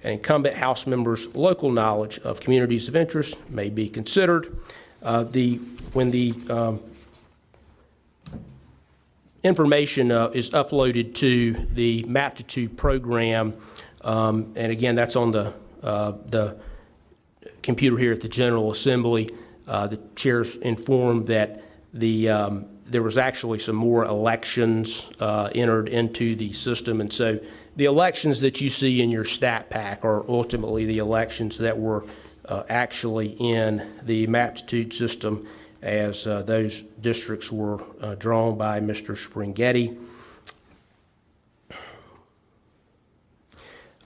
and incumbent House members' local knowledge of communities of interest may be considered. When the information is uploaded to the Maptitude program, and again, that's on the computer here at the General Assembly. The chair's informed that there was actually some more elections entered into the system, and so the elections that you see in your stat pack are ultimately the elections that were actually in the Maptitude system as those districts were drawn by Mr. Springhetti.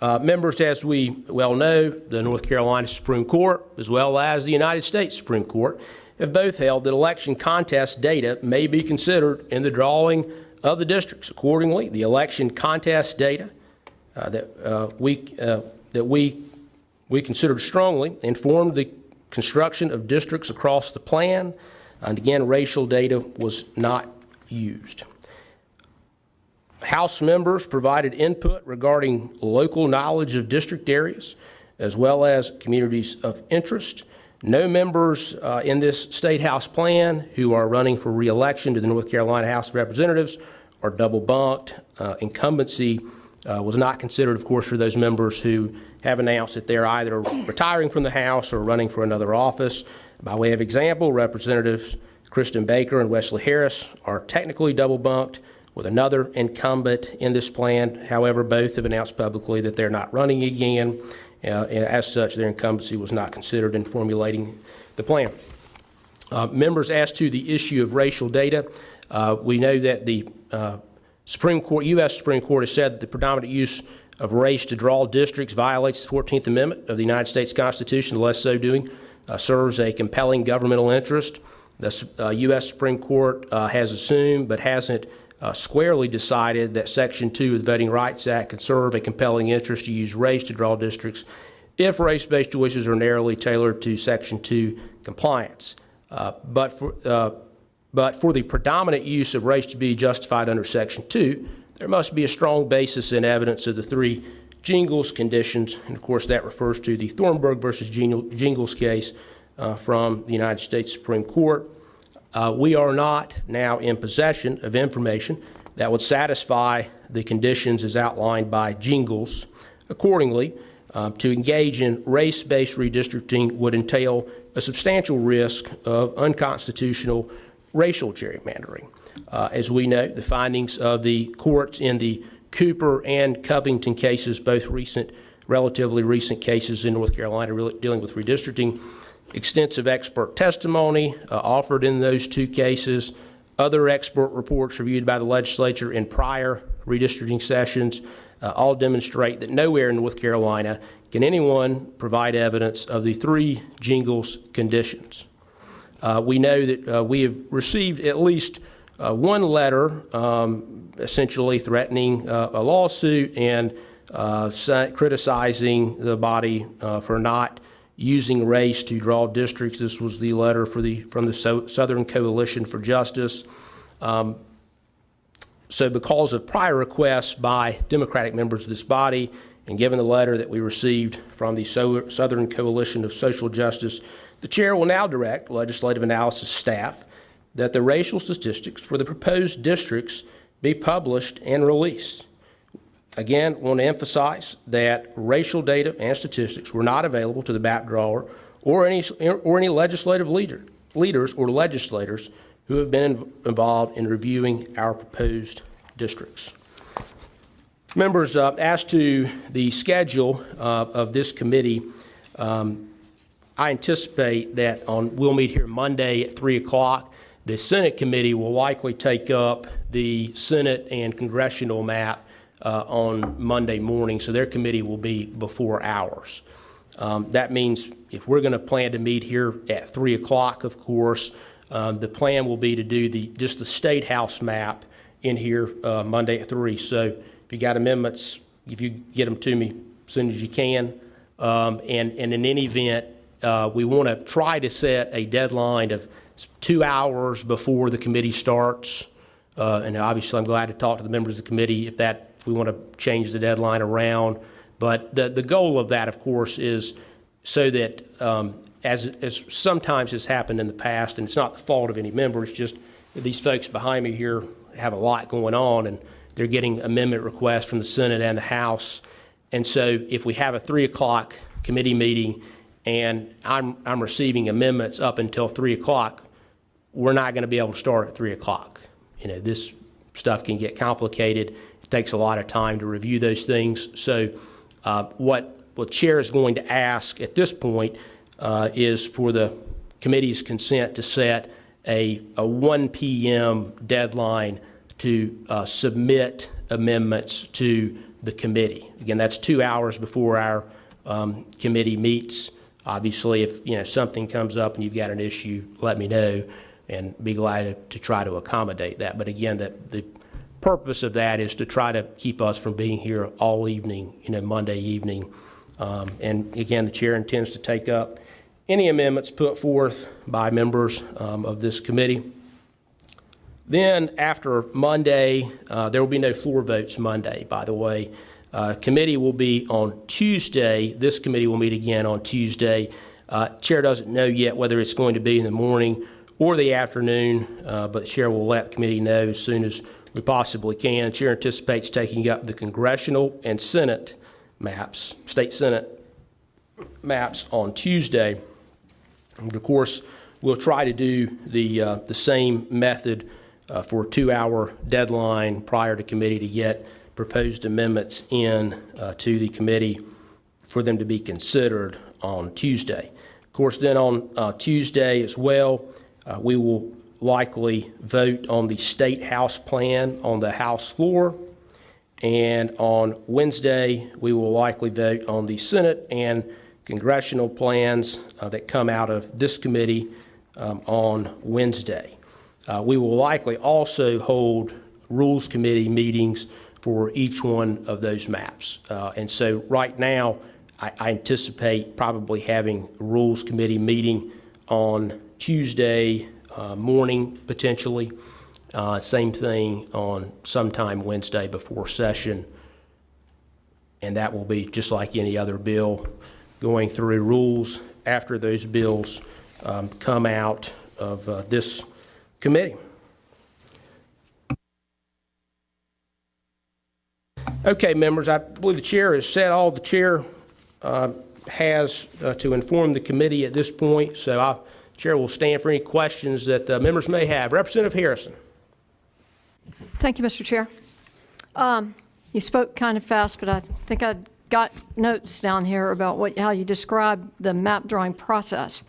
Members, as we well know, the North Carolina Supreme Court, as well as the United States Supreme Court, have both held that election contest data may be considered in the drawing of the districts. Accordingly, the election contest data that we considered strongly informed the construction of districts across the plan, and again, racial data was not used. House members provided input regarding local knowledge of district areas as well as communities of interest. No members in this State House plan who are running for re-election to the North Carolina House of Representatives are double bunked. Incumbency was not considered, of course, for those members who have announced that they're either retiring from the House or running for another office. By way of example, Representatives Kristen Baker and Wesley Harris are technically double bunked with another incumbent in this plan. However, both have announced publicly that they're not running again. And as such, their incumbency was not considered in formulating the plan. Members, as to the issue of racial data, we know that the Supreme Court, U.S. Supreme Court has said that the predominant use of race to draw districts violates the 14th Amendment of the United States Constitution, unless so doing serves a compelling governmental interest. The U.S. Supreme Court has assumed but hasn't squarely decided that Section 2 of the Voting Rights Act can serve a compelling interest to use race to draw districts if race-based choices are narrowly tailored to Section 2 compliance. But for the predominant use of race to be justified under Section 2, there must be a strong basis in evidence of the three Jingles conditions, and of course that refers to the Thornburg versus Jingles case from the United States Supreme Court. We are not now in possession of information that would satisfy the conditions as outlined by Jingles. Accordingly, to engage in race-based redistricting would entail a substantial risk of unconstitutional racial gerrymandering. As we know, the findings of the courts in the Cooper and Covington cases, both relatively recent cases in North Carolina dealing with redistricting, extensive expert testimony offered in those two cases, other expert reports reviewed by the legislature in prior redistricting sessions, all demonstrate that nowhere in North Carolina can anyone provide evidence of the three Jingles conditions. We know that we have received at least one letter essentially threatening a lawsuit and criticizing the body for not using race to draw districts. This was the letter from the Southern Coalition for Justice. So because of prior requests by Democratic members of this body, and given the letter that we received from the Southern Coalition of Social Justice, the chair will now direct legislative analysis staff that the racial statistics for the proposed districts be published and released. Again, I want to emphasize that racial data and statistics were not available to the map drawer or any legislative leaders or legislators who have been involved in reviewing our proposed districts. Members, as to the schedule of this committee, I anticipate that we'll meet here Monday at 3 o'clock. The Senate committee will likely take up the Senate and congressional map on Monday morning, so their committee will be before ours. That means if we're going to plan to meet here at 3 o'clock, of course, the plan will be to do just the State House map in here Monday at 3. So if you got amendments, if you get them to me as soon as you can. And in any event, we want to try to set a deadline of 2 hours before the committee starts. And obviously, I'm glad to talk to the members of the committee if we want to change the deadline around. But the goal of that, of course, is so that as sometimes has happened in the past, and it's not the fault of any member, it's just these folks behind me here have a lot going on, and they're getting amendment requests from the Senate and the House. And so if we have a 3 o'clock committee meeting and I'm receiving amendments up until 3 o'clock, we're not going to be able to start at 3 o'clock. You know, this stuff can get complicated. It takes a lot of time to review those things. So what Chair is going to ask at this point is for the committee's consent to set a 1 p.m. deadline to submit amendments to the committee. Again, that's 2 hours before our committee meets. Obviously, if something comes up and you've got an issue, let me know, and be glad to try to accommodate that. But again, the purpose of that is to try to keep us from being here all evening, Monday evening. And again, the chair intends to take up any amendments put forth by members of this committee. Then after Monday, there will be no floor votes Monday, by the way. Committee will be on Tuesday. This committee will meet again on Tuesday. Chair doesn't know yet whether it's going to be in the morning or the afternoon, but Chair will let the committee know as soon as we possibly can. Chair anticipates taking up the congressional and Senate maps, state Senate maps on Tuesday. And of course, we'll try to do the same method for a 2-hour deadline prior to committee to get proposed amendments in to the committee for them to be considered on Tuesday. Of course, then on Tuesday as well, we will likely vote on the State House plan on the House floor. And on Wednesday, we will likely vote on the Senate and congressional plans that come out of this committee on Wednesday. We will likely also hold Rules Committee meetings for each one of those maps. And so right now, I anticipate probably having a Rules Committee meeting on Tuesday morning, potentially. Same thing on sometime Wednesday before session. And that will be just like any other bill going through rules after those bills come out of this committee. Okay, members, I believe the chair has said all the chair has to inform the committee at this point. So chair will stand for any questions that members may have. Representative Harrison. Thank you, Mr. Chair. You spoke kind of fast, but I think I got notes down here about how you describe the map drawing process.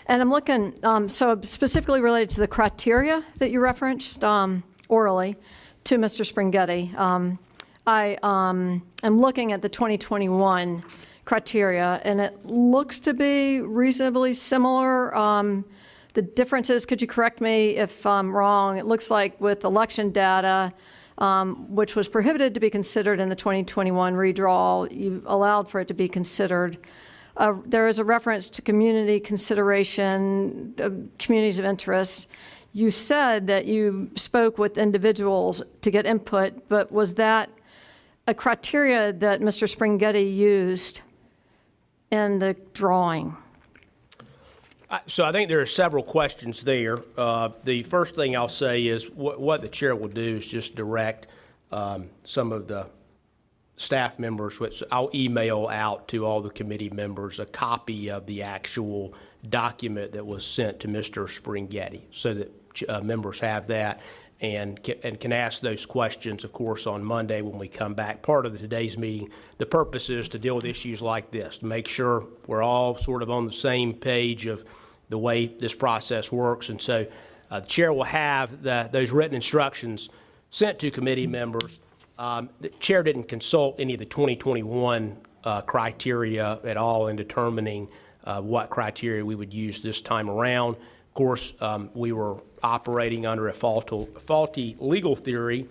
And I'm looking, so specifically related to the criteria that you referenced orally to Mr. Springhetti. I am looking at the 2021 criteria, and it looks to be reasonably similar. The differences, could you correct me if I'm wrong? It looks like with election data, which was prohibited to be considered in the 2021 redraw, you allowed for it to be considered. There is a reference to community consideration, communities of interest. You said that you spoke with individuals to get input, but was that a criteria that Mr. Springhetti used in the drawing? So I think there are several questions there. The first thing I'll say is what the chair will do is just direct some of the staff members, which I'll email out to all the committee members, a copy of the actual document that was sent to Mr. Springhetti so that members have that and can ask those questions, of course, on Monday when we come back. Part of today's meeting, the purpose is to deal with issues like this, to make sure we're all sort of on the same page of the way this process works. And so the chair will have those written instructions sent to committee members. The chair didn't consult any of the 2021 criteria at all in determining what criteria we would use this time around. Of course, we were operating under a faulty legal theory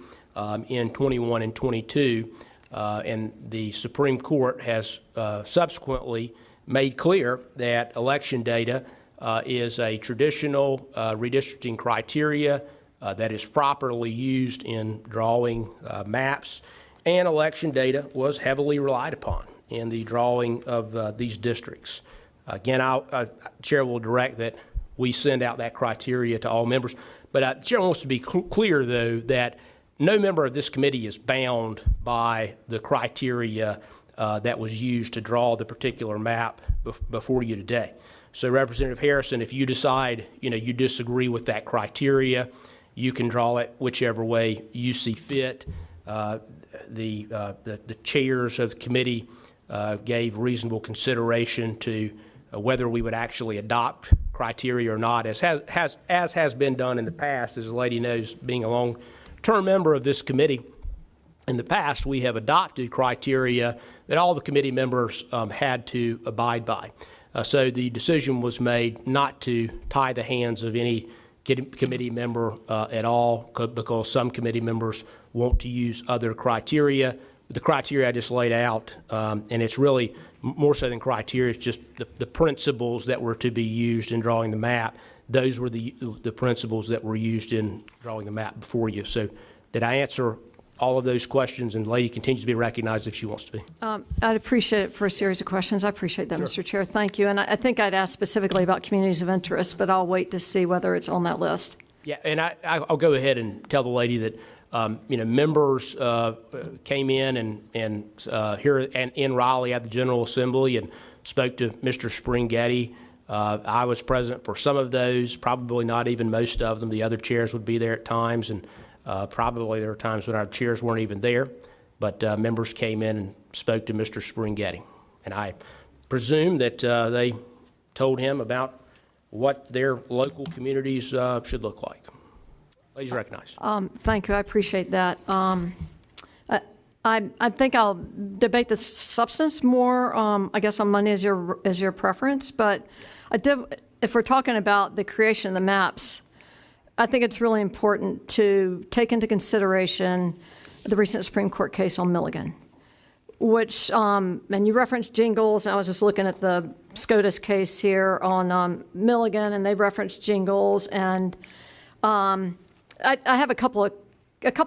in 21 and 22, and the Supreme Court has subsequently made clear that election data is a traditional redistricting criteria that is properly used in drawing maps. and election data was heavily relied upon in the drawing of these districts. Again, Chair will direct that we send out that criteria to all members. But the Chair wants to be clear, though, that no member of this committee is bound by the criteria that was used to draw the particular map before you today. So, Representative Harrison, if you decide you disagree with that criteria, you can draw it whichever way you see fit. The chairs of the committee gave reasonable consideration to whether we would actually adopt criteria or not, as has been done in the past. As the lady knows, being a long-term member of this committee, in the past we have adopted criteria that all the committee members had to abide by. So the decision was made not to tie the hands of any committee member at all, because some committee members want to use other criteria. The criteria I just laid out, and it's really more so than criteria, it's just the principles that were to be used in drawing the map. Those were the principles that were used in drawing the map before you. So did I answer all of those questions? And the lady continues to be recognized if she wants to be. I'd appreciate it for a series of questions. I appreciate that, Sure. Mr. Chair. Thank you. And I think I'd ask specifically about communities of interest, but I'll wait to see whether it's on that list. Yeah, and I'll go ahead and tell the lady that members came in and here and in Raleigh at the General Assembly and spoke to Mr. Springhetti. I was present for some of those, probably not even most of them. The other chairs would be there at times, and probably there were times when our chairs weren't even there. But members came in and spoke to Mr. Springhetti, and I presume that they told him about what their local communities should look like. Ladies recognized. Thank you. I appreciate that. I think I'll debate the substance more, I guess, on Monday as your preference. But if we're talking about the creation of the maps, I think it's really important to take into consideration the recent Supreme Court case on Milligan, which, and you referenced jingles, and I was just looking at the SCOTUS case here on Milligan, and they referenced jingles, and I have a couple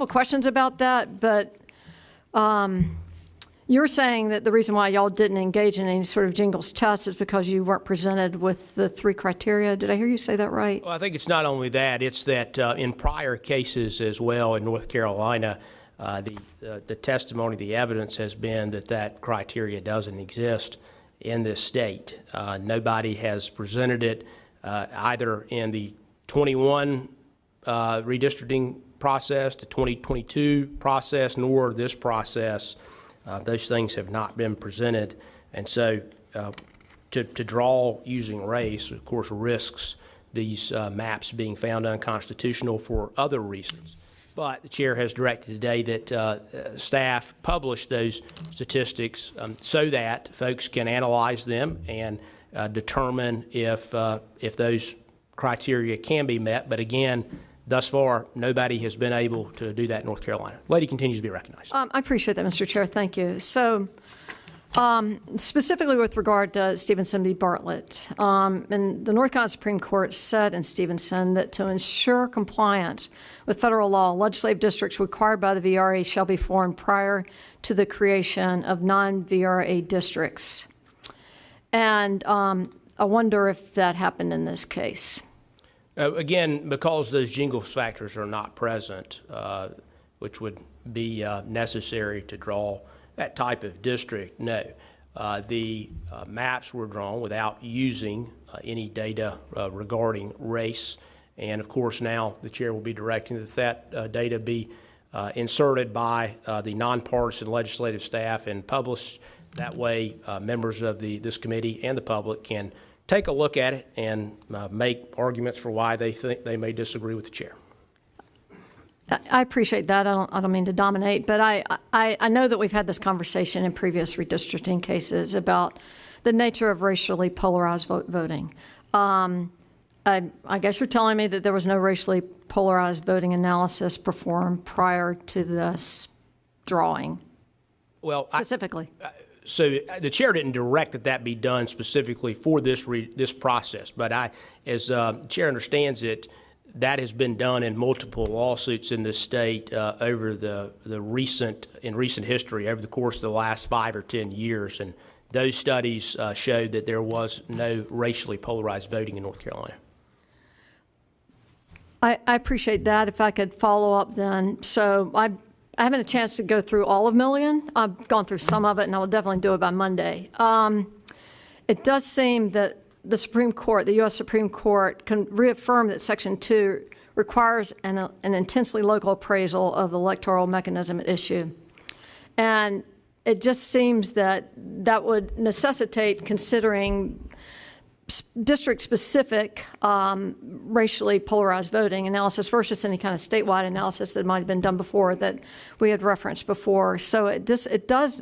questions about that, but you're saying that the reason why y'all didn't engage in any sort of jingles test is because you weren't presented with the 3 criteria. Did I hear you say that right? Well, I think it's not only that, it's that in prior cases as well in North Carolina, the testimony, the evidence has been that criteria doesn't exist in this state. Nobody has presented it either in the 21 redistricting process, the 2022 process, nor this process. Those things have not been presented. And so to draw using race, of course, risks these maps being found unconstitutional for other reasons. But the chair has directed today that staff publish those statistics so that folks can analyze them and determine if those criteria can be met. But again, thus far, nobody has been able to do that in North Carolina. Lady continues to be recognized. I appreciate that, Mr. Chair. Thank you. So specifically with regard to Stevenson v. Bartlett, and the North Carolina Supreme Court said in Stevenson that to ensure compliance with federal law, legislative districts required by the VRA shall be formed prior to the creation of non-VRA districts. And I wonder if that happened in this case. Again, because those jingle factors are not present, which would be necessary to draw that type of district, no. The maps were drawn without using any data regarding race. And of course, now the chair will be directing that data be inserted by the nonpartisan legislative staff and published. That way, members of this committee and the public can take a look at it and make arguments for why they think they may disagree with the chair. I appreciate that. I don't mean to dominate, but I know that we've had this conversation in previous redistricting cases about the nature of racially polarized voting. I guess you're telling me that there was no racially polarized voting analysis performed prior to this drawing, well, specifically. So the chair didn't direct that be done specifically for this process, but as the chair understands it, that has been done in multiple lawsuits in this state over in recent history, over the course of the last 5 or 10 years. And those studies showed that there was no racially polarized voting in North Carolina. I appreciate that. If I could follow up then. So I haven't a chance to go through all of Milligan. I've gone through some of it, and I will definitely do it by Monday. It does seem that the Supreme Court, the U.S. Supreme Court, can reaffirm that Section 2 requires an intensely local appraisal of the electoral mechanism at issue. And it just seems that that would necessitate considering district-specific racially polarized voting analysis versus any kind of statewide analysis that might have been done before that we had referenced before. So it does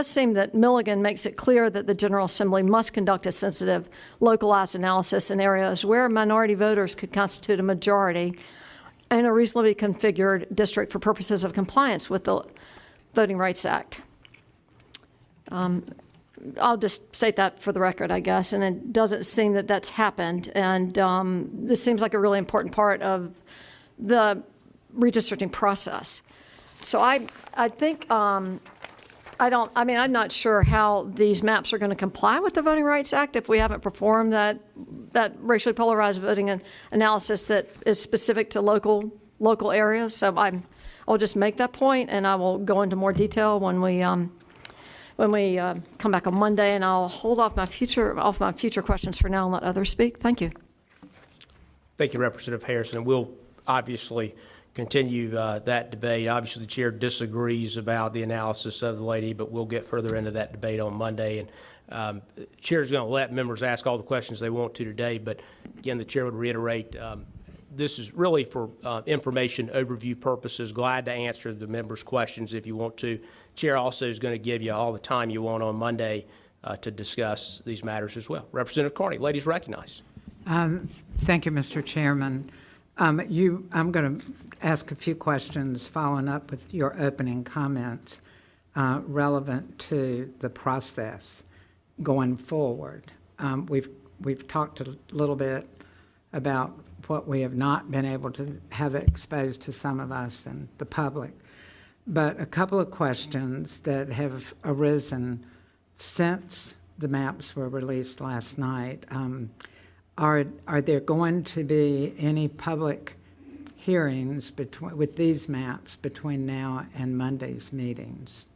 seem that Milligan makes it clear that the General Assembly must conduct a sensitive, localized analysis in areas where minority voters could constitute a majority in a reasonably configured district for purposes of compliance with the Voting Rights Act. I'll just state that for the record, I guess, and it doesn't seem that that's happened. And this seems like a really important part of the redistricting process. So I think I'm not sure how these maps are going to comply with the Voting Rights Act if we haven't performed that racially polarized voting analysis that is specific to local areas. So I'll just make that point, and I will go into more detail when we come back on Monday, and I'll hold off my future questions for now and let others speak. Thank you. Thank you, Representative Harrison. We'll obviously continue that debate. Obviously, the chair disagrees about the analysis of the lady, but we'll get further into that debate on Monday. And the chair is going to let members ask all the questions they want to today. But again, the chair would reiterate this is really for information overview purposes. Glad to answer the members' questions if you want to. Chair also is going to give you all the time you want on Monday to discuss these matters as well. Representative Carney, ladies recognized. Thank you, Mr. Chairman. I'm going to ask a few questions following up with your opening comments relevant to the process going forward. We've talked a little bit about what we have not been able to have exposed to some of us and the public. But a couple of questions that have arisen since the maps were released last night. Are there going to be any public hearings with these maps between now and Monday's meetings?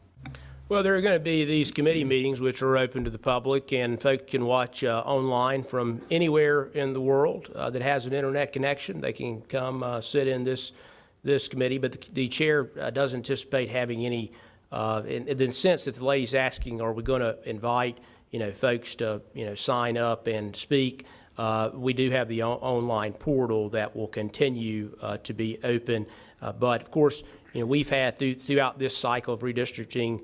Well, there are going to be these committee meetings which are open to the public, and folks can watch online from anywhere in the world that has an internet connection. They can come sit in this committee, but the chair does anticipate having any, in the sense that the lady's asking, are we going to invite folks to sign up and speak? We do have the online portal that will continue to be open, but of course, we've had throughout this cycle of redistricting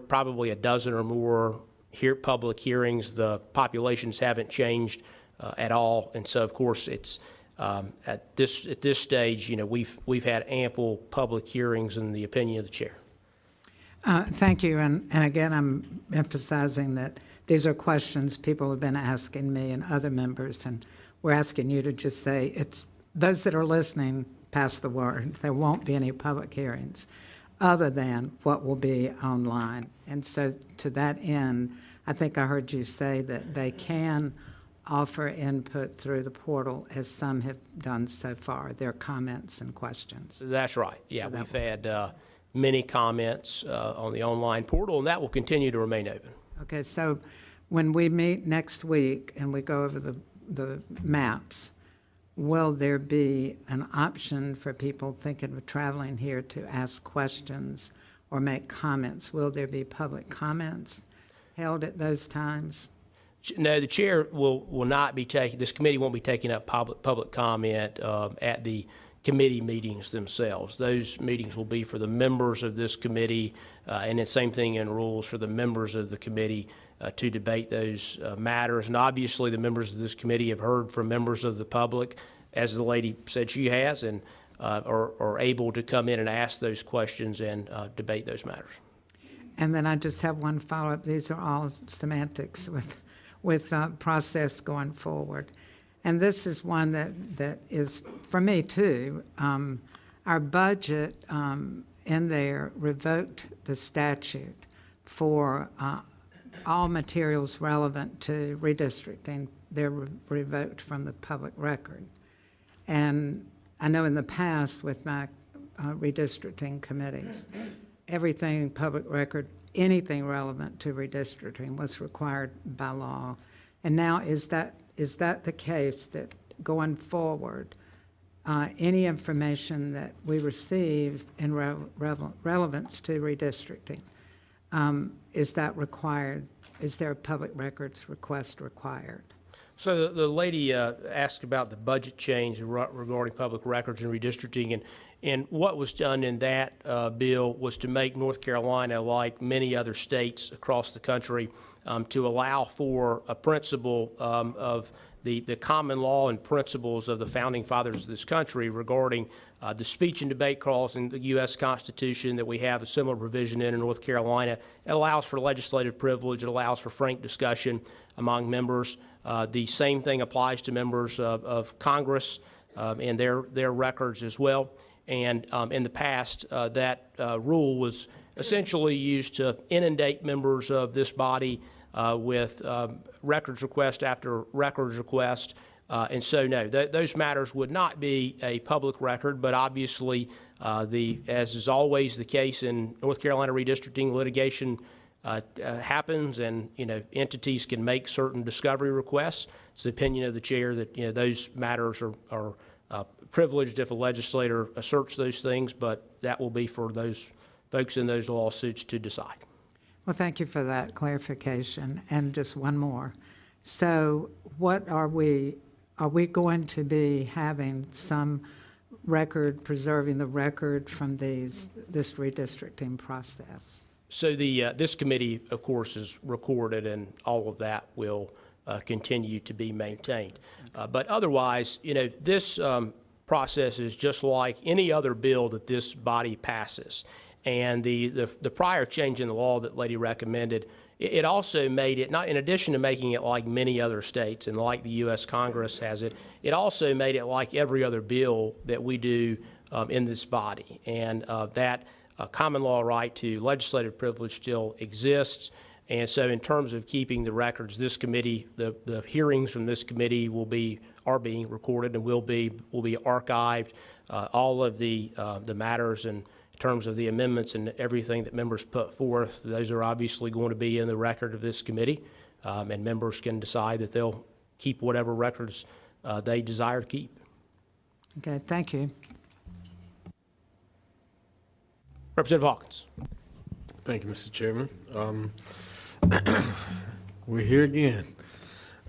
probably a dozen or more public hearings. The populations haven't changed at all, and so of course it's at this stage, we've had ample public hearings in the opinion of the chair. Thank you, and again, I'm emphasizing that these are questions people have been asking me and other members, and we're asking you to just say, it's those that are listening, pass the word. There won't be any public hearings other than what will be online. And so to that end, I think I heard you say that they can offer input through the portal, as some have done so far, their comments and questions. That's right. Yeah, we've had many comments on the online portal, and that will continue to remain open. Okay, so when we meet next week and we go over the maps, will there be an option for people thinking of traveling here to ask questions or make comments? Will there be public comments held at those times? No, the chair will not be taking, this committee won't be taking up public comment at the committee meetings themselves. Those meetings will be for the members of this committee, and the same thing in rules for the members of the committee to debate those matters. And obviously the members of this committee have heard from members of the public, as the lady said she has, and are able to come in and ask those questions and debate those matters. And then I just have one follow-up. These are all semantics with process going forward. And this is one that is, for me too, our budget in there revoked the statute for all materials relevant to redistricting. They're revoked from the public record. And I know in the past with my redistricting committees, everything public record, anything relevant to redistricting was required by law. And now is that the case that going forward, any information that we receive in relevance to redistricting, is that required? Is there a public records request required? So the lady asked about the budget change regarding public records and redistricting, and what was done in that bill was to make North Carolina, like many other states across the country, to allow for a principle of the common law and principles of the founding fathers of this country regarding the speech and debate clause in the U.S. Constitution that we have a similar provision in North Carolina. It allows for legislative privilege. It allows for frank discussion among members. The same thing applies to members of Congress and their records as well. And in the past, that rule was essentially used to inundate members of this body with records request after records request. And so, no, those matters would not be a public record, but obviously, as is always the case in North Carolina redistricting, litigation happens, and entities can make certain discovery requests. It's the opinion of the chair that those matters are privileged if a legislator asserts those things, but that will be for those folks in those lawsuits to decide. Well, thank you for that clarification. And just one more. So what are we going to be having some record, preserving the record from this redistricting process? So this committee, of course, is recorded, and all of that will continue to be maintained. But otherwise, this process is just like any other bill that this body passes. And the prior change in the law that Lady recommended, it also made it, not in addition to making it like many other states and like the U.S. Congress has it, it also made it like every other bill that we do in this body. And that common law right to legislative privilege still exists. And so in terms of keeping the records, this committee, the hearings from this committee are being recorded and will be archived. All of the matters and in terms of the amendments and everything that members put forth, those are obviously going to be in the record of this committee, and members can decide that they'll keep whatever records they desire to keep. Okay, thank you. Representative Hawkins. Thank you, Mr. Chairman. We're here again.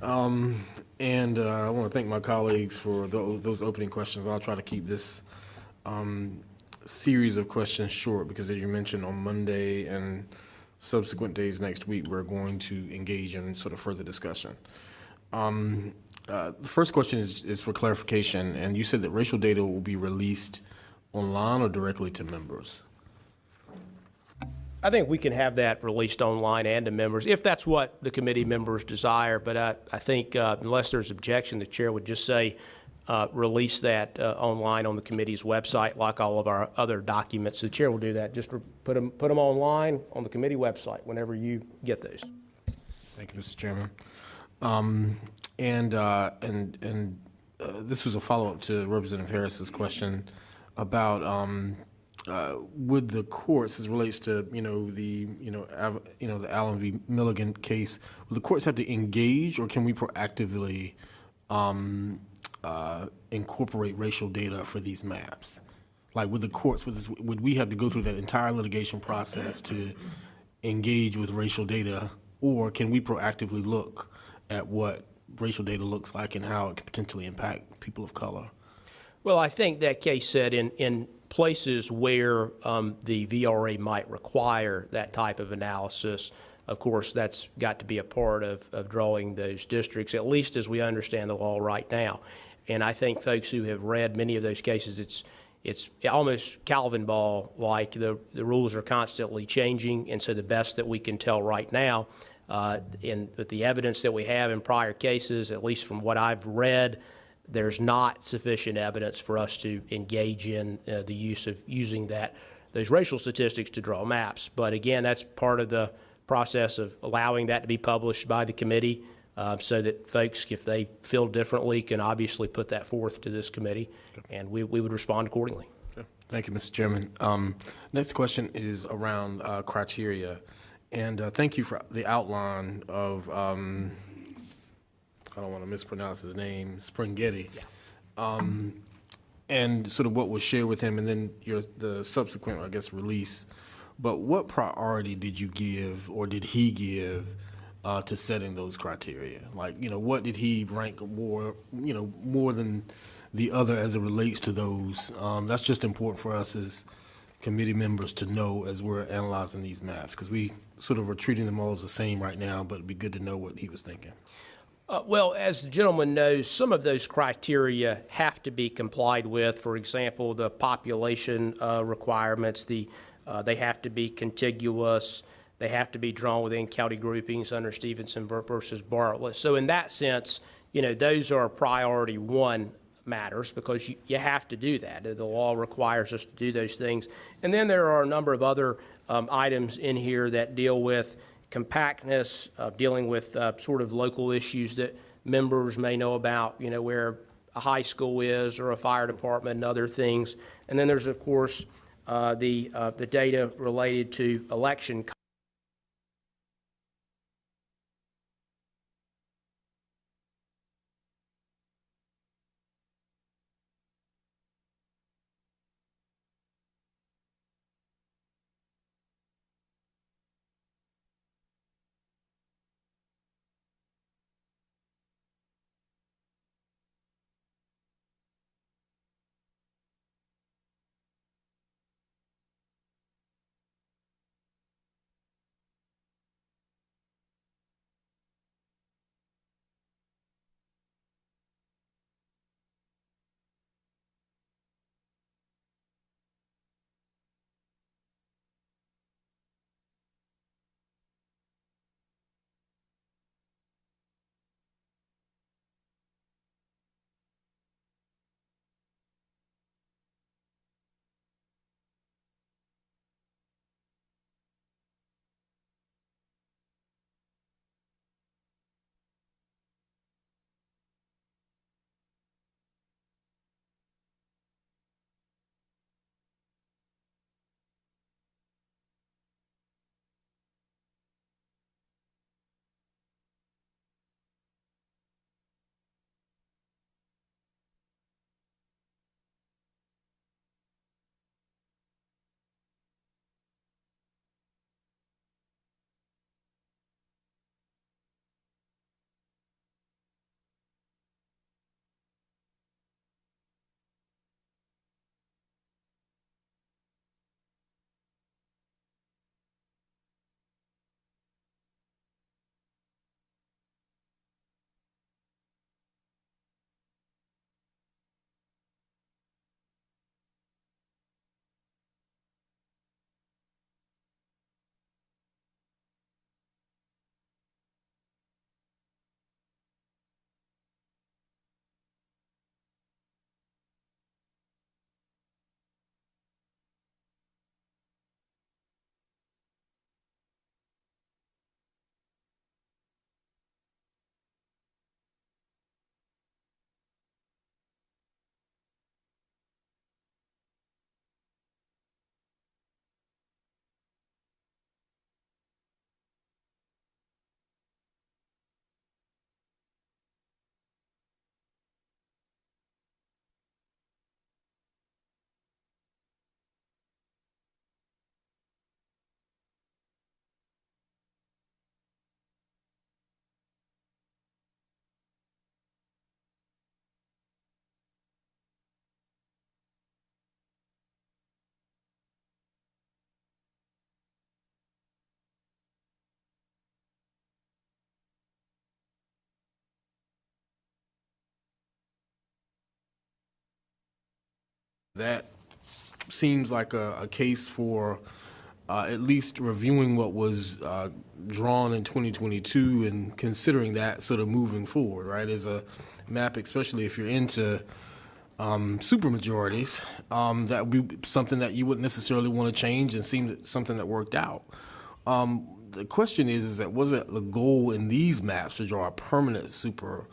And I want to thank my colleagues for those opening questions. I'll try to keep this series of questions short because, as you mentioned, on Monday and subsequent days next week, we're going to engage in sort of further discussion. The first question is for clarification, and you said that racial data will be released online or directly to members? I think we can have that released online and to members, if that's what the committee members desire. But I think unless there's objection, the chair would just say release that online on the committee's website, like all of our other documents. The chair will do that. Just put them online on the committee website whenever you get those. Thank you, Mr. Chairman. This was a follow-up to Representative Harris's question about would the courts, as it relates to the Allen v. Milligan case, will the courts have to engage, or can we proactively incorporate racial data for these maps? Like, would the courts, would we have to go through that entire litigation process to engage with racial data, or can we proactively look at what racial data looks like and how it could potentially impact people of color? Well, I think that case said in places where the VRA might require that type of analysis, of course, that's got to be a part of drawing those districts, at least as we understand the law right now. And I think folks who have read many of those cases, it's almost Calvin ball, like the rules are constantly changing, and so the best that we can tell right now With the evidence that we have in prior cases, at least from what I've read, there's not sufficient evidence for us to engage in the use of using those racial statistics to draw maps. But again, that's part of the process of allowing that to be published by the committee, so that folks, if they feel differently, can obviously put that forth to this committee, and we would respond accordingly. Okay. Thank you, Mr. Chairman. Next question is around criteria, and thank you for the outline of, I don't want to mispronounce his name, Springhetti. Yeah. And sort of what was shared with him, and then the subsequent, I guess, release. But what priority did you give, or did he give, to setting those criteria? Like, what did he rank more, more than the other as it relates to those? That's just important for us as committee members to know as we're analyzing these maps, because we sort of are treating them all as the same right now, but it'd be good to know what he was thinking. Well, as the gentleman knows, some of those criteria have to be complied with. For example, the population requirements, they have to be contiguous. They have to be drawn within county groupings under Stevenson versus Bartlett. So in that sense, those are priority one matters, because you have to do that. The law requires us to do those things. And then there are a number of other items in here that deal with compactness, dealing with sort of local issues that members may know about, where a high school is or a fire department and other things. And then there's, of course, the data related to election. That seems like a case for at least reviewing what was drawn in 2022 and considering that sort of moving forward, right, as a map, especially if you're into supermajorities, that would be something that you wouldn't necessarily want to change and seem something that worked out. The question is that was it the goal in these maps to draw a permanent super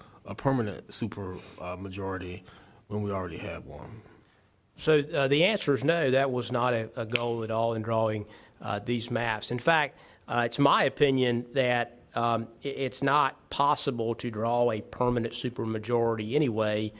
majority when we already had one? So the answer is no, that was not a goal at all in drawing these maps. In fact, it's my opinion that it's not possible to draw a permanent supermajority anyway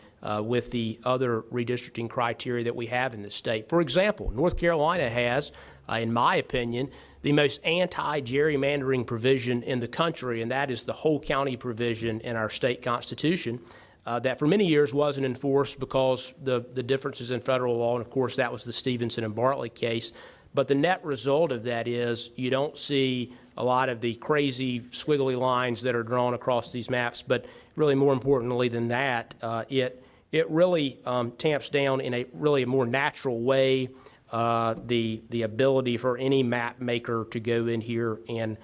with the other redistricting criteria that we have in the state. For example, North Carolina has, in my opinion, the most anti-gerrymandering provision in the country, and that is the whole county provision in our state constitution. That for many years wasn't enforced because the differences in federal law, and of course that was the Stevenson and Bartlett case. But the net result of that is you don't see a lot of the crazy squiggly lines that are drawn across these maps, but really more importantly than that, it really tamps down in a really more natural way the ability for any map maker to go in here and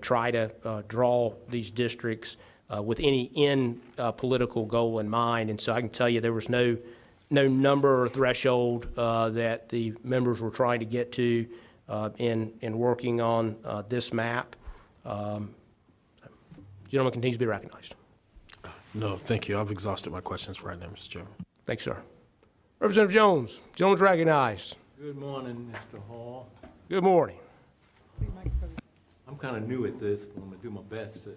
try to draw these districts with any political goal in mind. And so I can tell you there was no number or threshold that the members were trying to get to in working on this map. Gentleman continues to be recognized. No, thank you. I've exhausted my questions right now, Mr. Chairman. Thanks, sir. Representative Jones. Gentleman's recognized. Good morning, Mr. Hall. Good morning. I'm kind of new at this, but I'm going to do my best to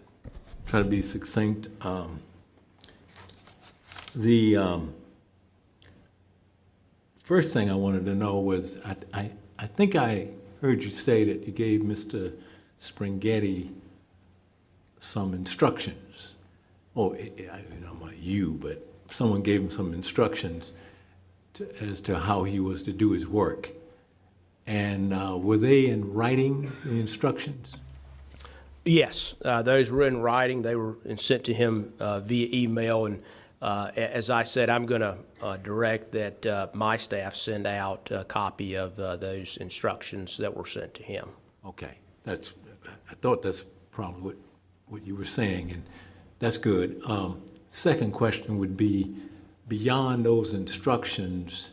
try to be succinct. The first thing I wanted to know was, I think I heard you say that you gave Mr. Springhetti some instructions. Oh, I don't know about you, but someone gave him some instructions as to how he was to do his work. And were they in writing, the instructions? Yes, those were in writing. They were sent to him via email. And as I said, I'm going to direct that my staff send out a copy of those instructions that were sent to him. Okay, I thought that's probably what you were saying, and that's good. Second question would be, beyond those instructions,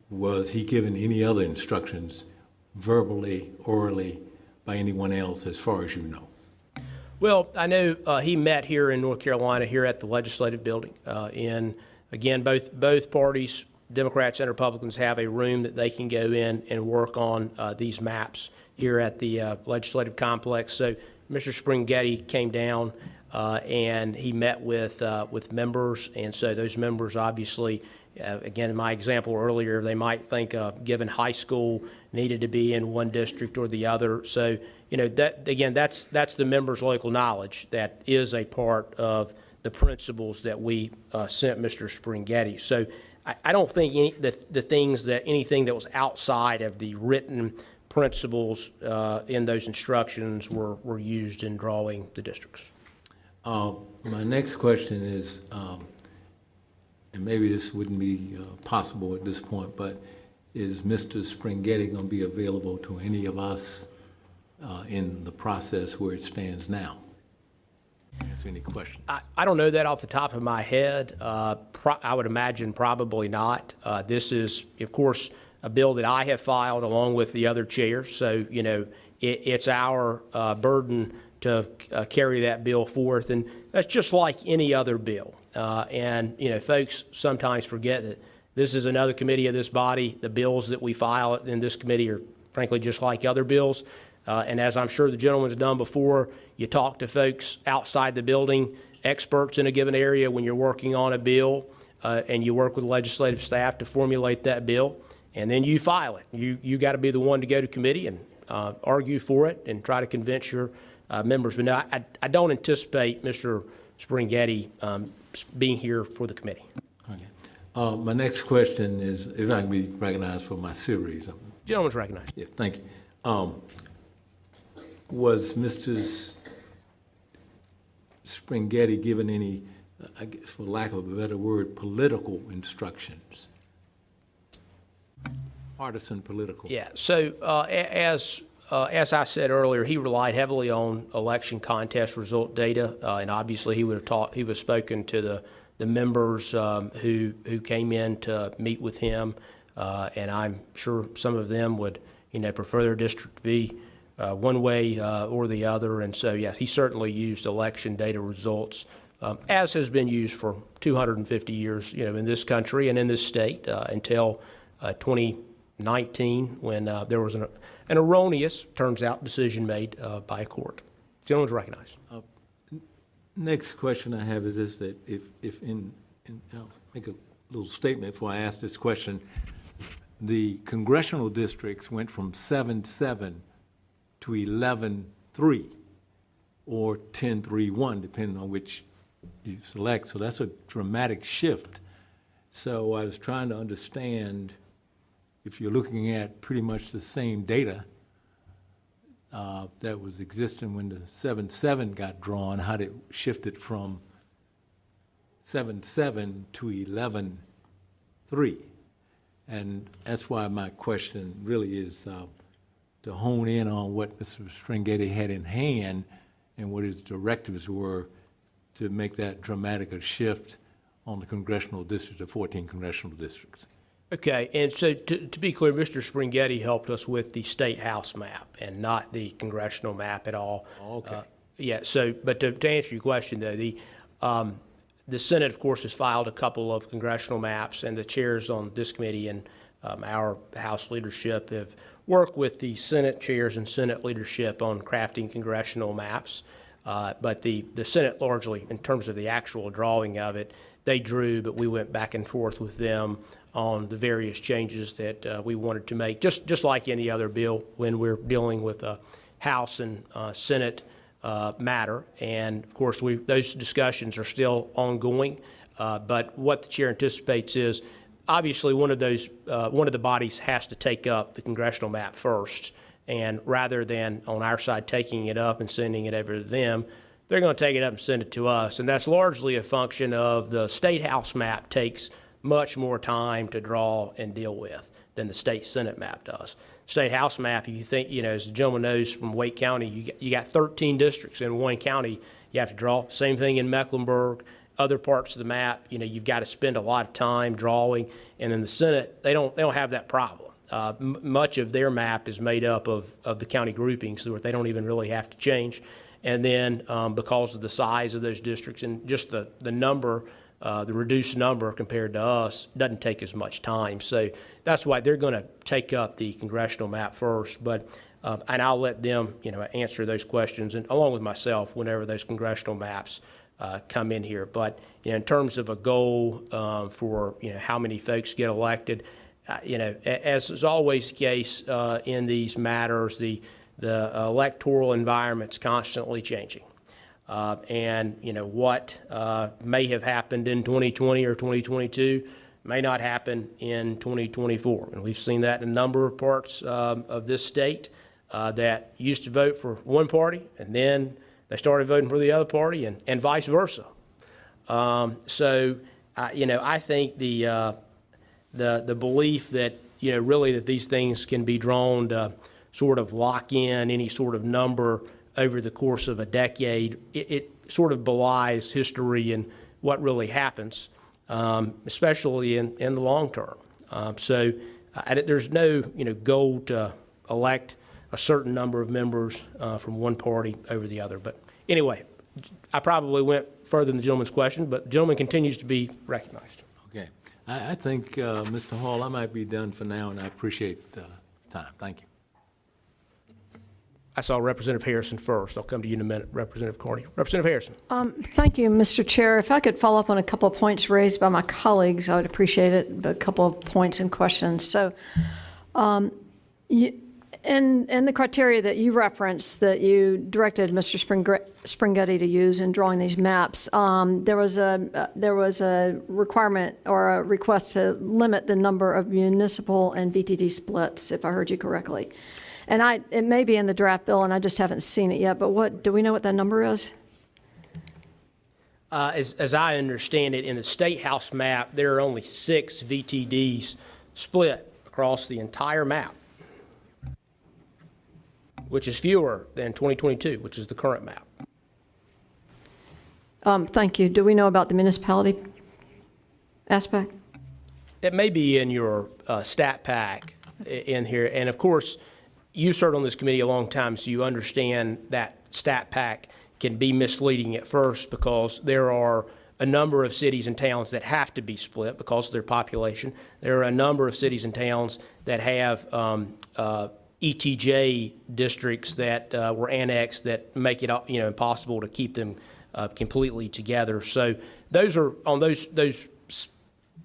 was he given any other instructions, verbally, orally, by anyone else, as far as you know? Well, I know he met here in North Carolina, here at the Legislative Building. And again, both parties, Democrats and Republicans, have a room that they can go in and work on these maps here at the Legislative Complex. So Mr. Springhetti came down and he met with members, and so those members obviously, again, in my example earlier, they might think given high school needed to be in one district or the other. So, that again, that's the members' local knowledge that is a part of the principles that we sent Mr. Springhetti. So I don't think anything that was outside of the written principles in those instructions were used in drawing the districts. My next question is, and maybe this wouldn't be possible at this point, but is Mr. Springhetti going to be available to any of us in the process where it stands now? Is there any question? I don't know that off the top of my head. I would imagine probably not. This is, of course, a bill that I have filed along with the other chairs. So, it's our burden to carry that bill forth. And that's just like any other bill. And folks sometimes forget that this is another committee of this body. The bills that we file in this committee are, frankly, just like other bills. And as I'm sure the gentleman's done before, you talk to folks outside the building, experts in a given area when you're working on a bill, and you work with legislative staff to formulate that bill, and then you file it. You got to be the one to go to committee and argue for it and try to convince your members. But no, I don't anticipate Mr. Springhetti being here for the committee. Okay. My next question is, if I can be recognized for my series. Gentleman's recognized. Yeah, thank you. Was Mr. Springhetti given any, I guess, for lack of a better word, political instructions? partisan political. Yeah, so as I said earlier, he relied heavily on election contest result data, and obviously he would have spoken to the members who came in to meet with him, and I'm sure some of them would prefer their district to be one way or the other, and so yeah, he certainly used election data results, as has been used for 250 years, in this country and in this state until 2019, when there was an erroneous, turns out, decision made by a court. Gentleman's recognized. Next question I have is this, that if I'll make a little statement before I ask this question. The congressional districts went from 7-7 to 11-3 or 10-3-1, depending on which you select. So that's a dramatic shift. So I was trying to understand, if you're looking at pretty much the same data that was existing when the 7-7 got drawn, how it shifted from 7-7 to 11-3. And that's why my question really is to hone in on what Mr. Springhetti had in hand and what his directives were to make that dramatic a shift on the congressional district, the 14 congressional districts. Okay, and so to be clear, Mr. Springhetti helped us with the state house map and not the congressional map at all. Okay. Yeah, so, but to answer your question, though, the Senate, of course, has filed a couple of congressional maps, and the chairs on this committee and our House leadership have worked with the Senate chairs and Senate leadership on crafting congressional maps. But the Senate largely, in terms of the actual drawing of it, they drew, but we went back and forth with them on the various changes that we wanted to make, just like any other bill when we're dealing with a House and Senate matter. And of course, those discussions are still ongoing. But what the chair anticipates is, obviously, one of the bodies has to take up the congressional map first. And rather than on our side taking it up and sending it over to them, they're going to take it up and send it to us. And that's largely a function of the state house map takes much more time to draw and deal with than the state Senate map does. State house map, if you think, as the gentleman knows from Wake County, you got 13 districts in one county you have to draw. Same thing in Mecklenburg, other parts of the map, you've got to spend a lot of time drawing. And in the Senate, they don't have that problem. Much of their map is made up of the county groupings, so they don't even really have to change. And then because of the size of those districts and just the number, the reduced number compared to us, doesn't take as much time. So that's why they're going to take up the congressional map first. But and I'll let them, answer those questions, and along with myself, whenever those congressional maps come in here. But in terms of a goal for how many folks get elected, as is always the case in these matters, the electoral environment's constantly changing. And what may have happened in 2020 or 2022 may not happen in 2024. And we've seen that in a number of parts of this state that used to vote for one party, and then they started voting for the other party, and vice versa. So I think the belief that really that these things can be drawn to sort of lock in any sort of number over the course of a decade, it sort of belies history and what really happens, especially in the long term. So there's no goal to elect a certain number of members from one party over the other. But anyway, I probably went further than the gentleman's question, but the gentleman continues to be recognized. Okay. I think, Mr. Hall, I might be done for now, and I appreciate the time. Thank you. I saw Representative Harrison first. I'll come to you in a minute, Representative Carney. Representative Harrison. Thank you, Mr. Chair. If I could follow up on a couple of points raised by my colleagues, I would appreciate it, but a couple of points and questions. So in the criteria that you referenced that you directed Mr. Springhetti to use in drawing these maps, there was a requirement or a request to limit the number of municipal and VTD splits, if I heard you correctly. And it may be in the draft bill, and I just haven't seen it yet, but do we know what that number is? As I understand it, in the state house map, there are only 6 VTDs split across the entire map, which is fewer than 2022, which is the current map. Thank you. Do we know about the municipality aspect? It may be in your stat pack in here, and of course, you served on this committee a long time, so you understand that stat pack can be misleading at first because there are a number of cities and towns that have to be split because of their population. There are a number of cities and towns that have ETJ districts that were annexed that make it impossible to keep them completely together. So those are on those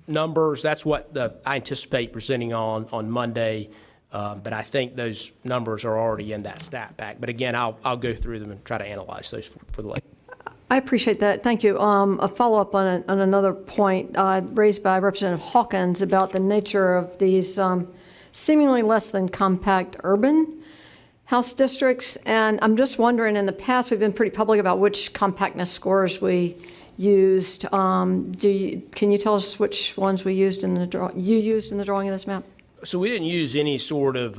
numbers. That's what I anticipate presenting on Monday. But I think those numbers are already in that stat pack. But again, I'll go through them and try to analyze those for the lady. I appreciate that. Thank you. A follow-up on another point raised by Representative Hawkins about the nature of these seemingly less than compact urban House districts. And I'm just wondering, in the past, we've been pretty public about which compactness scores we used. Can you tell us which ones we used in the drawing of this map? So we didn't use any sort of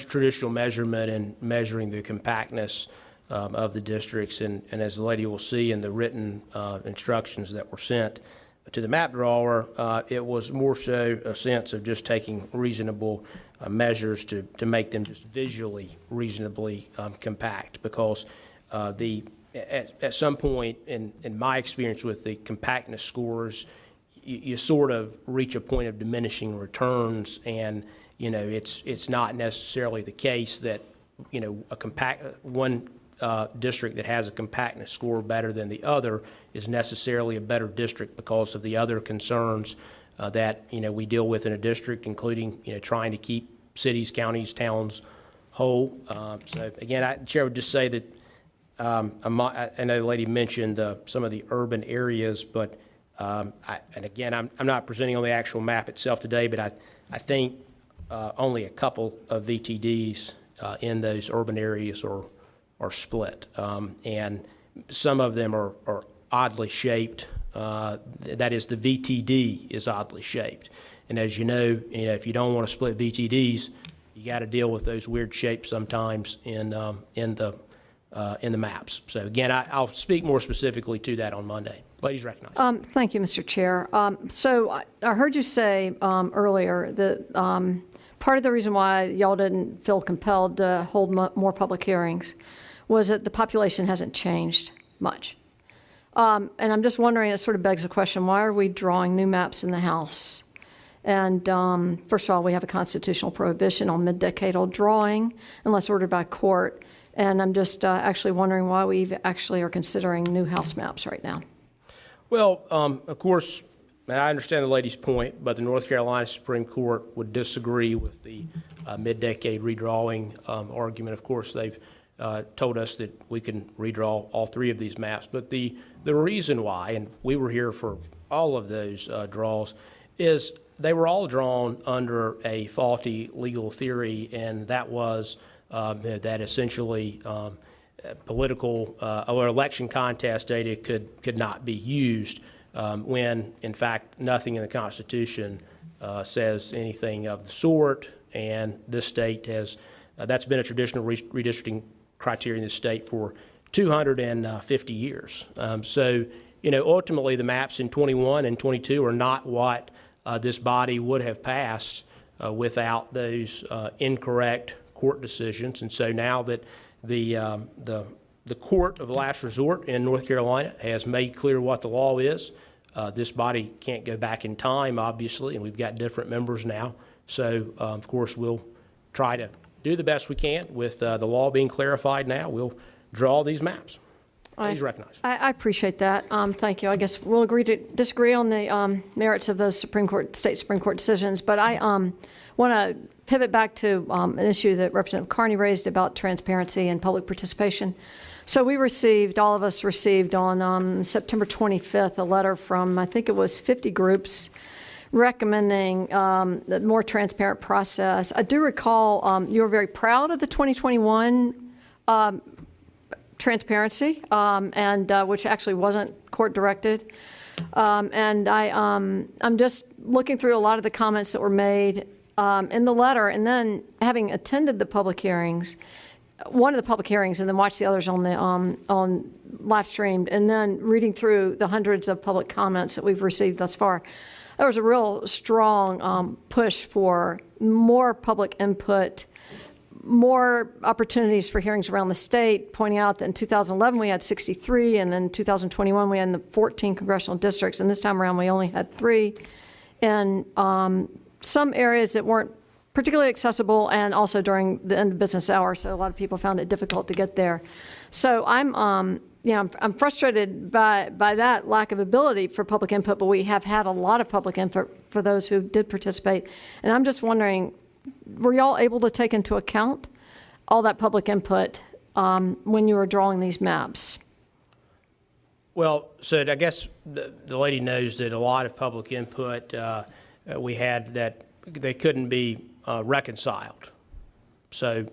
traditional measurement in measuring the compactness of the districts. And as the lady will see in the written instructions that were sent to the map drawer, it was more so a sense of just taking reasonable measures to make them just visually reasonably compact, because at some point in my experience with the compactness scores, you sort of reach a point of diminishing returns, and it's not necessarily the case that one district that has a compactness score better than the other is necessarily a better district because of the other concerns that we deal with in a district, including trying to keep cities, counties, towns whole. So again, Chair would just say that I know the lady mentioned some of the urban areas, but and again, I'm not presenting on the actual map itself today, but I think only a couple of VTDs in those urban areas are split, and some of them are oddly shaped. That is, the VTD is oddly shaped, and as you know, if you don't want to split VTDs, you got to deal with those weird shapes sometimes in the maps. So again, I'll speak more specifically to that on Monday. Ladies recognized. Thank you, Mr. Chair. So I heard you say earlier that part of the reason why y'all didn't feel compelled to hold more public hearings was that the population hasn't changed much. And I'm just wondering, it sort of begs the question, why are we drawing new maps in the House? And first of all, we have a constitutional prohibition on mid-decadal drawing unless ordered by court. And I'm just actually wondering why we actually are considering new House maps right now. Well, of course, I understand the lady's point, but the North Carolina Supreme Court would disagree with the mid-decade redrawing argument. Of course, they've told us that we can redraw all three of these maps. But the reason why, and we were here for all of those draws, is they were all drawn under a faulty legal theory, and that was that essentially political or election contest data could not be used when, in fact, nothing in the Constitution says anything of the sort. And this state has, that's been a traditional redistricting criteria in this state for 250 years. So, ultimately the maps in 21 and 22 are not what this body would have passed without those incorrect court decisions. And so now that the court of last resort in North Carolina has made clear what the law is, this body can't go back in time, obviously, and we've got different members now. So, of course, we'll try to do the best we can with the law being clarified now. We'll draw these maps. Please recognize. I appreciate that. Thank you. I guess we'll agree to disagree on the merits of those state Supreme Court decisions, but I want to pivot back to an issue that Representative Carney raised about transparency and public participation. So all of us received on September 25th a letter from, I think it was 50 groups recommending the more transparent process. I do recall you were very proud of the 2021 transparency, and which actually wasn't Court directed. And I'm just looking through a lot of the comments that were made in the letter, and then having attended the public hearings, one of the public hearings, and then watched the others on the on live streamed, and then reading through the hundreds of public comments that we've received thus far, there was a real strong push for more public input, more opportunities for hearings around the state, pointing out that in 2011 we had 63, and then 2021 we had the 14 congressional districts, and this time around we only had 3. And some areas that weren't particularly accessible, and also during the end of business hour, so a lot of people found it difficult to get there. So I'm frustrated by that lack of ability for public input, but we have had a lot of public input for those who did participate. And I'm just wondering, were y'all able to take into account all that public input when you were drawing these maps? Well, so I guess the lady knows that a lot of public input we had that they couldn't be reconciled. So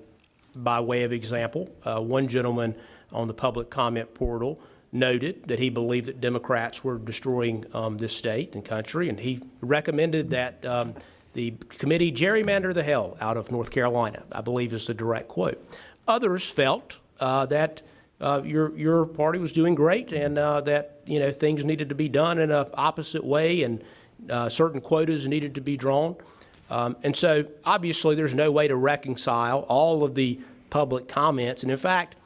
by way of example, one gentleman on the public comment portal noted that he believed that Democrats were destroying this state and country, and he recommended that the committee gerrymander the hell out of North Carolina, I believe is the direct quote. Others felt that your party was doing great, and that things needed to be done in an opposite way, and certain quotas needed to be drawn. And so obviously there's no way to reconcile all of the public comments. And in fact,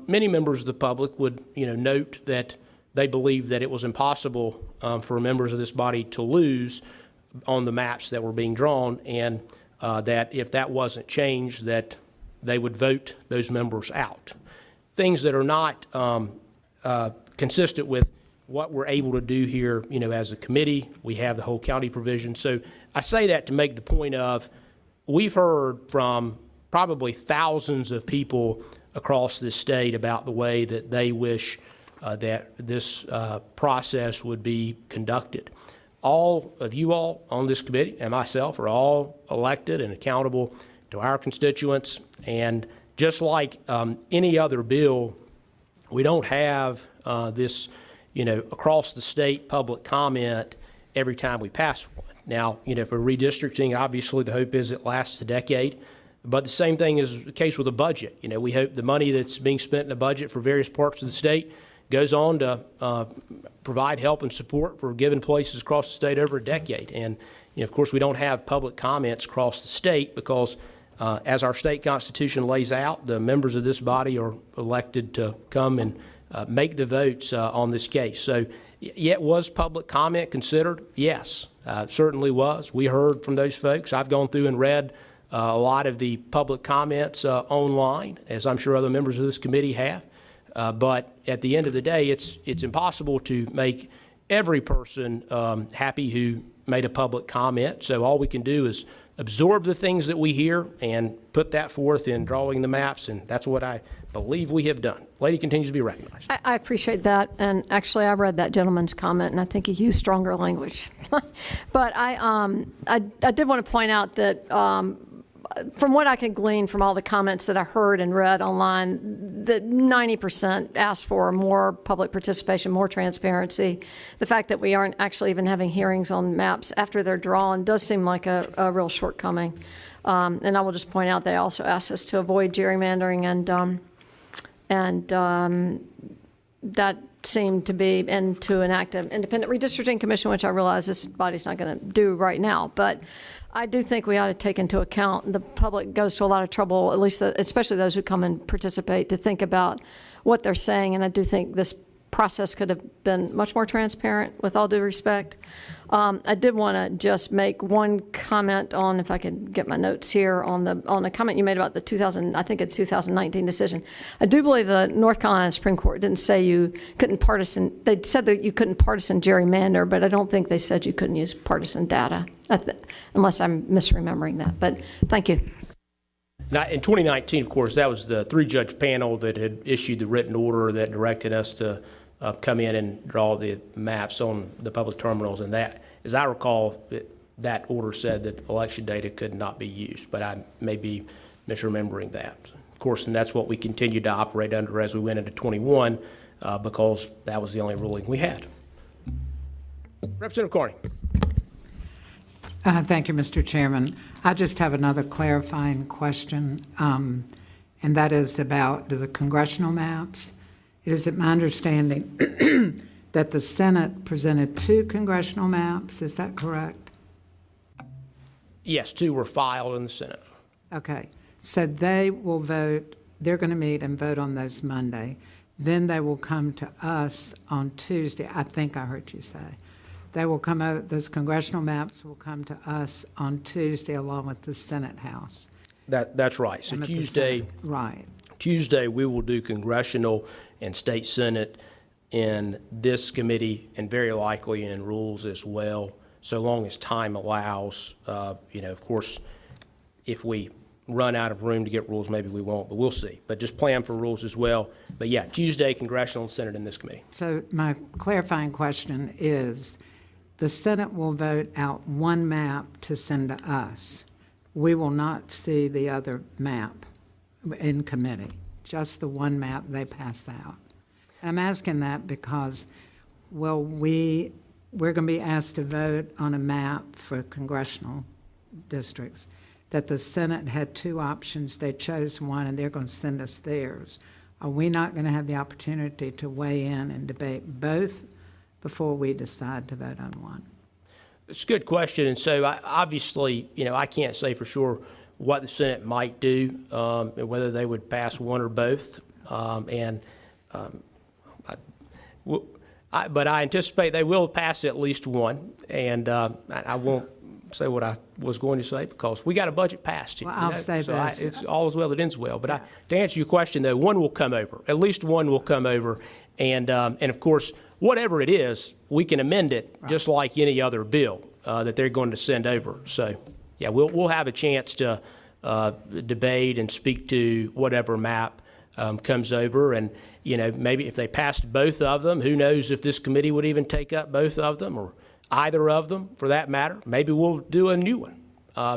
many members of the public would note that they believe that it was impossible for members of this body to lose on the maps that were being drawn, and that if that wasn't changed, that they would vote those members out. Things that are not consistent with what we're able to do here, as a committee. We have the whole county provision. So I say that to make the point of, we've heard from probably thousands of people across this state about the way that they wish that this process would be conducted. All of you all on this committee and myself are all elected and accountable to our constituents. And just like any other bill, we don't have this across the state public comment every time we pass one. Now, for redistricting, obviously the hope is it lasts a decade. But the same thing is the case with a budget. We hope the money that's being spent in the budget for various parts of the state goes on to provide help and support for given places across the state over a decade. And, of course, we don't have public comments across the state because, as our state constitution lays out, the members of this body are elected to come and make the votes on this case. So, yet was public comment considered? Yes, certainly was. We heard from those folks. I've gone through and read a lot of the public comments online, as I'm sure other members of this committee have. But at the end of the day, it's impossible to make every person happy who made a public comment. So all we can do is absorb the things that we hear and put that forth in drawing the maps, and that's what I believe we have done. Lady continues to be recognized. I appreciate that, and actually I read that gentleman's comment, and I think he used stronger language. But I did want to point out that from what I can glean from all the comments that I heard and read online, that 90% asked for more public participation, more transparency. The fact that we aren't actually even having hearings on maps after they're drawn does seem like a real shortcoming. And I will just point out they also asked us to avoid gerrymandering, and that seemed to be, and to enact an independent redistricting commission, which I realize this body's not going to do right now. But I do think we ought to take into account the public goes to a lot of trouble, at least especially those who come and participate, to think about what they're saying. And I do think this process could have been much more transparent, with all due respect. I did want to just make one comment on, if I could get my notes here, on the comment you made about the 2019 decision. I do believe the North Carolina Supreme Court didn't say you couldn't partisan. They said that you couldn't partisan gerrymander, but I don't think they said you couldn't use partisan data, unless I'm misremembering that. But thank you. Now, in 2019, of course, that was the 3-judge panel that had issued the written order that directed us to come in and draw the maps on the public terminals. And that, as I recall, that order said that election data could not be used, but I may be misremembering that. Of course, and that's what we continued to operate under as we went into 21. because that was the only ruling we had. Representative Carney. Thank you, Mr. Chairman. I just have another clarifying question, and that is about the congressional maps. Is it my understanding that the Senate presented 2 congressional maps? Is that correct? Yes, 2 were filed in the Senate. Okay, so they will vote, they're going to meet and vote on those Monday. Then they will come to us on Tuesday. I think I heard you say. They will come out, those congressional maps will come to us on Tuesday along with the Senate House. That's right. So And at the Tuesday, Senate. Right. Tuesday, we will do congressional and state Senate in this committee and very likely in rules as well, so long as time allows. Of course, if we run out of room to get rules, maybe we won't, but we'll see. But just plan for rules as well. But yeah, Tuesday, congressional and Senate in this committee. So my clarifying question is, the Senate will vote out one map to send to us. We will not see the other map in committee, just the one map they passed out. And I'm asking that because, well, we're going to be asked to vote on a map for congressional districts, that the Senate had 2 options. They chose one, and they're going to send us theirs. Are we not going to have the opportunity to weigh in and debate both before we decide to vote on one? It's a good question. And so obviously, I can't say for sure what the Senate might do, and whether they would pass one or both. But I anticipate they will pass at least one. And I won't say what I was going to say because we got a budget passed here. Well, I'll say so this. It's all as well that ends well. But to answer your question, though, one will come over. At least one will come over. And of course, whatever it is, we can amend it just like any other bill that they're going to send over. So, yeah, we'll have a chance to debate and speak to whatever map comes over. And, maybe if they passed both of them, who knows if this committee would even take up both of them or either of them for that matter. Maybe we'll do a new one.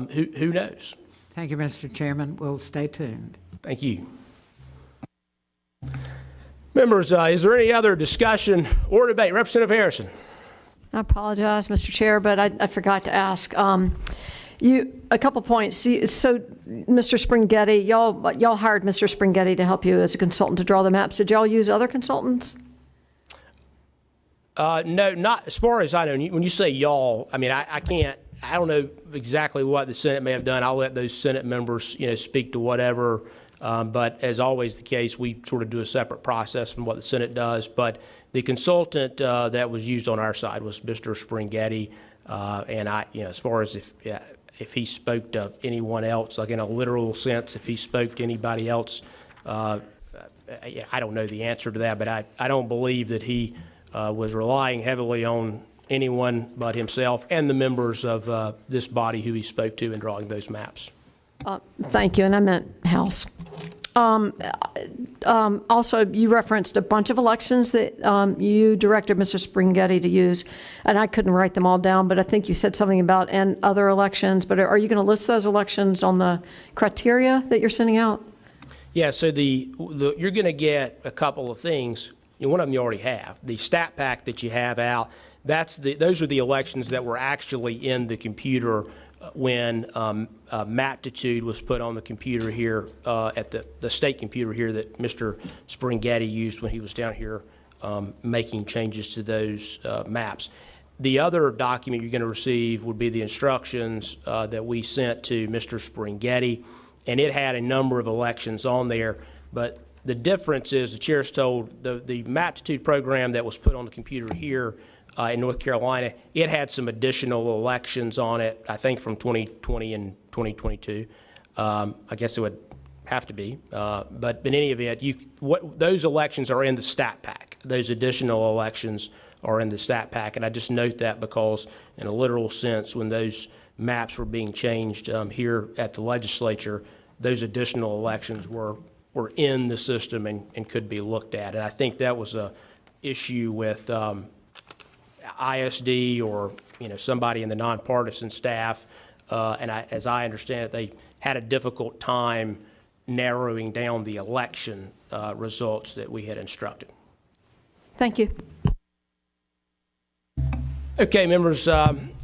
Who knows? Thank you, Mr. Chairman. We'll stay tuned. Thank you. Members, is there any other discussion or debate? Representative Harrison. I apologize, Mr. Chair, but I forgot to ask. A couple points. So, Mr. Springhetti, y'all hired Mr. Springhetti to help you as a consultant to draw the maps. Did y'all use other consultants? No, not as far as I know. When you say y'all, I mean, I don't know exactly what the Senate may have done. I'll let those Senate members, speak to whatever. But as always the case, we sort of do a separate process from what the Senate does. But the consultant that was used on our side was Mr. Springhetti. And as far as if he spoke to anyone else, like in a literal sense, if he spoke to anybody else, I don't know the answer to that. But I don't believe that he was relying heavily on anyone but himself and the members of this body who he spoke to in drawing those maps. Thank you, and I meant House. Also, you referenced a bunch of elections that you directed Mr. Springhetti to use, and I couldn't write them all down, but I think you said something about and other elections. But are you going to list those elections on the criteria that you're sending out? Yeah, so you're going to get a couple of things. One of them you already have. The stat pack that you have out, those are the elections that were actually in the computer when Maptitude was put on the computer here at the state computer here that Mr. Springhetti used when he was down here making changes to those maps. The other document you're going to receive would be the instructions that we sent to Mr. Springhetti, and it had a number of elections on there. But the difference is, the chair's told, the Maptitude program that was put on the computer here in North Carolina, it had some additional elections on it, I think from 2020 and 2022. I guess it would have to be. But in any event, those elections are in the stat pack. Those additional elections are in the stat pack. And I just note that because in a literal sense, when those maps were being changed here at the legislature, those additional elections were in the system and could be looked at. And I think that was a issue with ISD or somebody in the nonpartisan staff, and as I understand it, they had a difficult time narrowing down the election results that we had instructed. Thank you. Okay, members,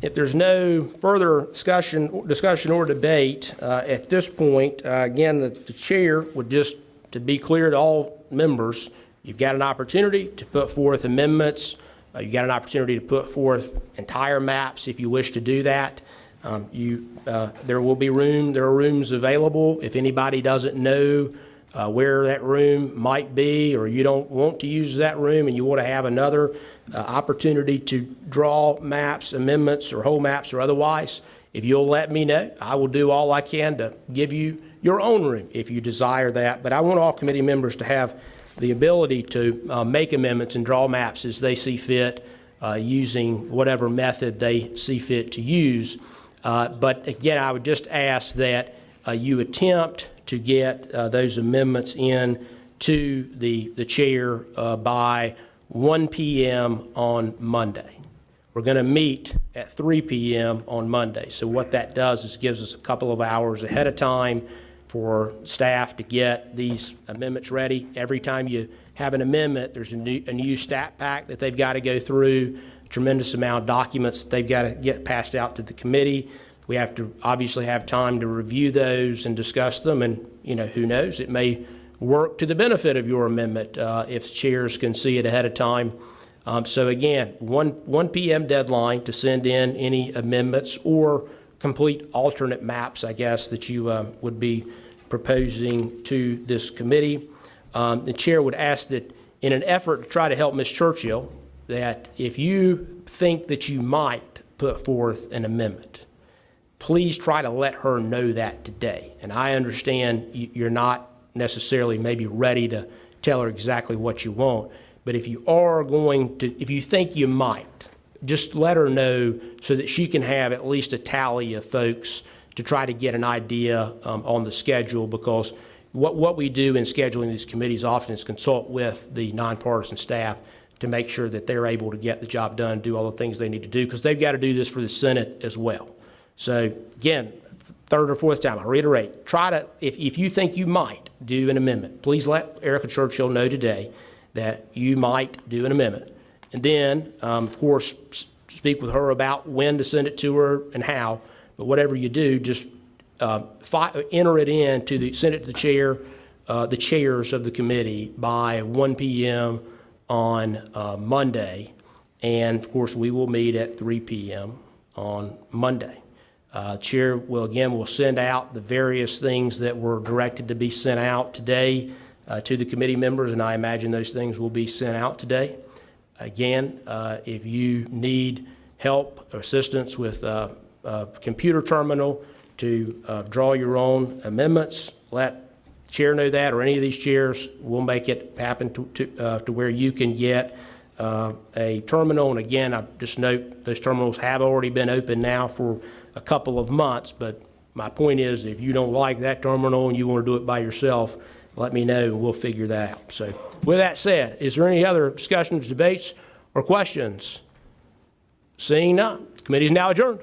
if there's no further discussion or debate, at this point, again, the chair would just, to be clear to all members, you've got an opportunity to put forth amendments. You've got an opportunity to put forth entire maps if you wish to do that. There are rooms available. If anybody doesn't know where that room might be, or you don't want to use that room and you want to have another opportunity to draw maps, amendments, or whole maps or otherwise, if you'll let me know, I will do all I can to give you your own room if you desire that. But I want all committee members to have the ability to make amendments and draw maps as they see fit, using whatever method they see fit to use. But again, I would just ask that you attempt to get those amendments in to the chair by 1 p.m. on Monday. We're going to meet at 3 p.m. on Monday. So what that does is gives us a couple of hours ahead of time for staff to get these amendments ready. Every time you have an amendment, there's a new stat pack that they've got to go through, a tremendous amount of documents that they've got to get passed out to the committee. We have to obviously have time to review those and discuss them, and who knows, it may work to the benefit of your amendment if chairs can see it ahead of time. So again, 1 p.m. deadline to send in any amendments or complete alternate maps, I guess, that you would be proposing to this committee. The chair would ask that in an effort to try to help Ms. Churchill, that if you think that you might put forth an amendment, please try to let her know that today. And I understand you're not necessarily maybe ready to tell her exactly what you want, but if you are going to, if you think you might, just let her know so that she can have at least a tally of folks to try to get an idea on the schedule, because what we do in scheduling these committees often is consult with the nonpartisan staff to make sure that they're able to get the job done, do all the things they need to do, because they've got to do this for the Senate as well. So again, third or fourth time, I reiterate, try to, if you think you might do an amendment, please let Erica Churchill know today that you might do an amendment. And then, of course, speak with her about when to send it to her and how. But whatever you do, just enter it in to send it to the chairs of the committee by 1 p.m. on Monday. And of course, we will meet at 3 p.m. on Monday. Chair will send out the various things that were directed to be sent out today to the committee members, and I imagine those things will be sent out today. Again, if you need help or assistance with a computer terminal to draw your own amendments, let the chair know that, or any of these chairs. We'll make it happen to where you can get a terminal. And again, I just note those terminals have already been open now for a couple of months, but my point is, if you don't like that terminal and you want to do it by yourself, let me know and we'll figure that out. So with that said, is there any other discussions, debates, or questions? Seeing none, the committee is now adjourned.